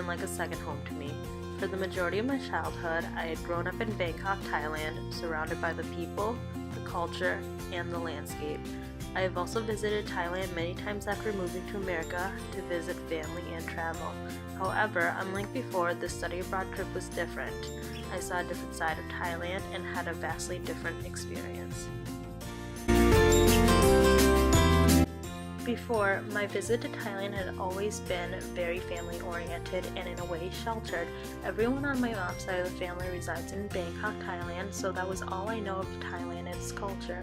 been like a second home to me. For the majority of my childhood, I had grown up in Bangkok, Thailand, surrounded by the people, the culture, and the landscape. I have also visited Thailand many times after moving to America to visit family and travel. However, unlike before, this study abroad trip was different. I saw a different side of Thailand and had a vastly different experience. Before, my visit to Thailand had always been very family-oriented and in a way sheltered. Everyone on my mom's side of the family resides in Bangkok, Thailand, so that was all I know of Thailand and its culture.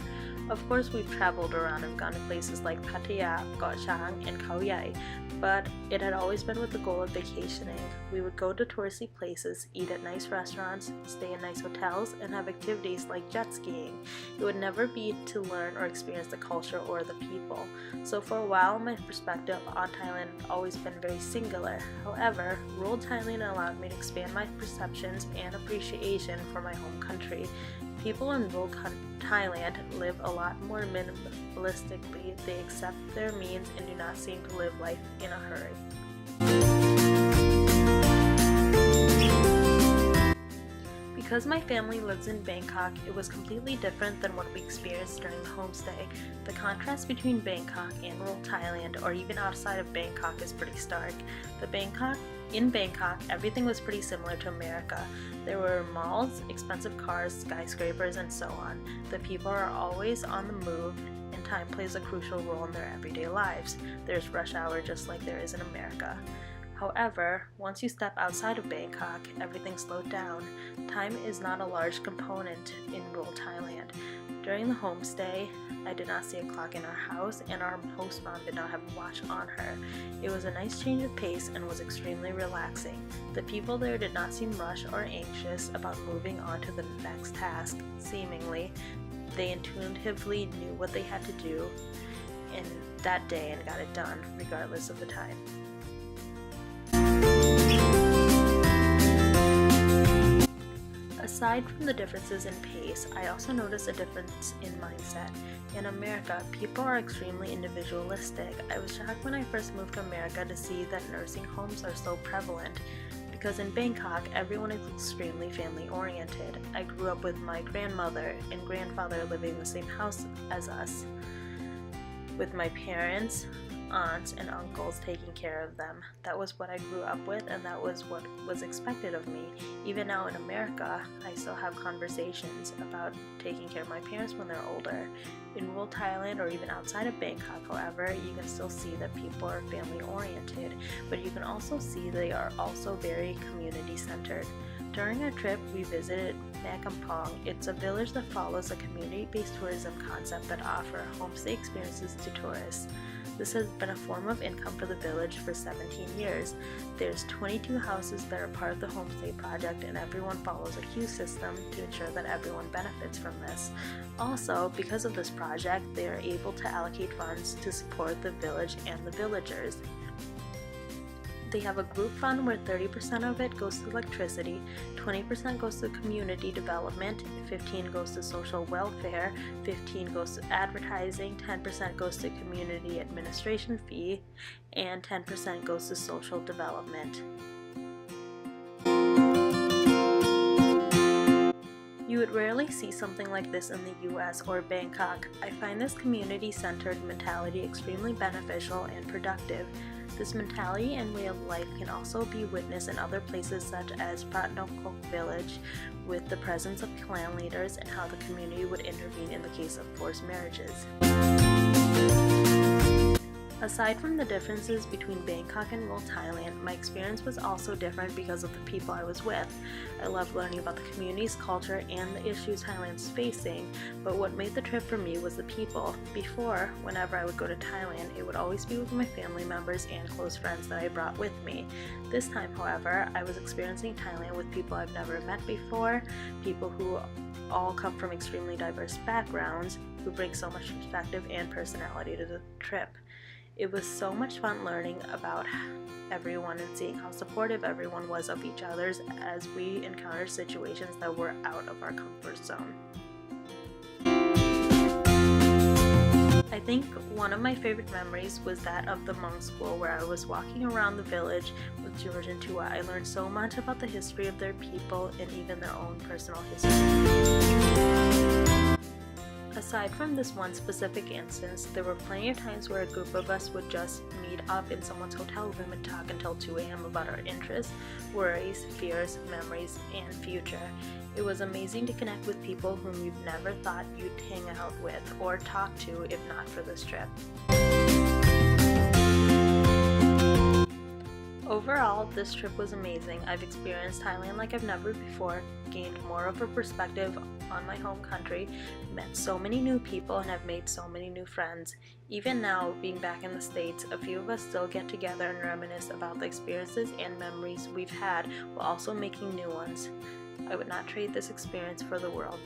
Of course, we've traveled around and gone to places like Pattaya, Koh Chang, and Khao Yai, but it had always been with the goal of vacationing. We would go to touristy places, eat at nice restaurants, stay in nice hotels, and have activities like jet skiing. It would never be to learn or experience the culture or the people. So for a while, my perspective on Thailand had always been very singular. However, rural Thailand allowed me to expand my perceptions and appreciation for my home country. People in rural Thailand live a lot more minimalistically. They accept their means and do not seem to live life in a hurry. Because my family lives in Bangkok, it was completely different than what we experienced during the homestay. The contrast between Bangkok and rural Thailand, or even outside of Bangkok, is pretty stark. In Bangkok, everything was pretty similar to America. There were malls, expensive cars, skyscrapers, and so on. The people are always on the move, and time plays a crucial role in their everyday lives. There's rush hour just like there is in America. However, once you step outside of Bangkok, everything slowed down. Time is not a large component in rural Thailand. During the homestay, I did not see a clock in our house, and our host mom did not have a watch on her. It was a nice change of pace and was extremely relaxing. The people there did not seem rushed or anxious about moving on to the next task. Seemingly, they intuitively knew what they had to do in that day and got it done, regardless of the time. Aside from the differences in pace, I also noticed a difference in mindset. In America, people are extremely individualistic. I was shocked when I first moved to America to see that nursing homes are so prevalent. Because in Bangkok, everyone is extremely family-oriented. I grew up with my grandmother and grandfather living in the same house as us, with my parents, aunts, and uncles taking care of them. That was what I grew up with, and that was what was expected of me. Even now in America, I still have conversations about taking care of my parents when they're older. In rural Thailand or even outside of Bangkok, however, you can still see that people are family-oriented, but you can also see they are also very community-centered. During our trip, we visited Nakampong. It's a village that follows a community-based tourism concept that offers homestay experiences to tourists. This has been a form of income for the village for 17 years. There's 22 houses that are part of the homestay project, and everyone follows a queue system to ensure that everyone benefits from this. Also, because of this project, they are able to allocate funds to support the village and the villagers. They have a group fund where 30% of it goes to electricity, 20% goes to community development, 15% goes to social welfare, 15% goes to advertising, 10% goes to community administration fee, and 10% goes to social development. You would rarely see something like this in the US or Bangkok. I find this community-centered mentality extremely beneficial and productive. This mentality and way of life can also be witnessed in other places such as Pratnokok village, with the presence of clan leaders and how the community would intervene in the case of forced marriages. Aside from the differences between Bangkok and rural Thailand, my experience was also different because of the people I was with. I loved learning about the community's culture and the issues Thailand's facing, but what made the trip for me was the people. Before, whenever I would go to Thailand, it would always be with my family members and close friends that I brought with me. This time, however, I was experiencing Thailand with people I've never met before, people who all come from extremely diverse backgrounds, who bring so much perspective and personality to the trip. It was so much fun learning about everyone and seeing how supportive everyone was of each other's as we encountered situations that were out of our comfort zone. I think one of my favorite memories was that of the monk school where I was walking around the village with George and Tua. I learned so much about the history of their people and even their own personal history. Aside from this one specific instance, there were plenty of times where a group of us would just meet up in someone's hotel room and talk until 2 a.m. about our interests, worries, fears, memories, and future. It was amazing to connect with people whom you've never thought you'd hang out with or talk to if not for this trip. Overall, this trip was amazing. I've experienced Thailand like I've never before, gained more of a perspective on my home country, met so many new people, and have made so many new friends. Even now, being back in the States, a few of us still get together and reminisce about the experiences and memories we've had while also making new ones. I would not trade this experience for the world.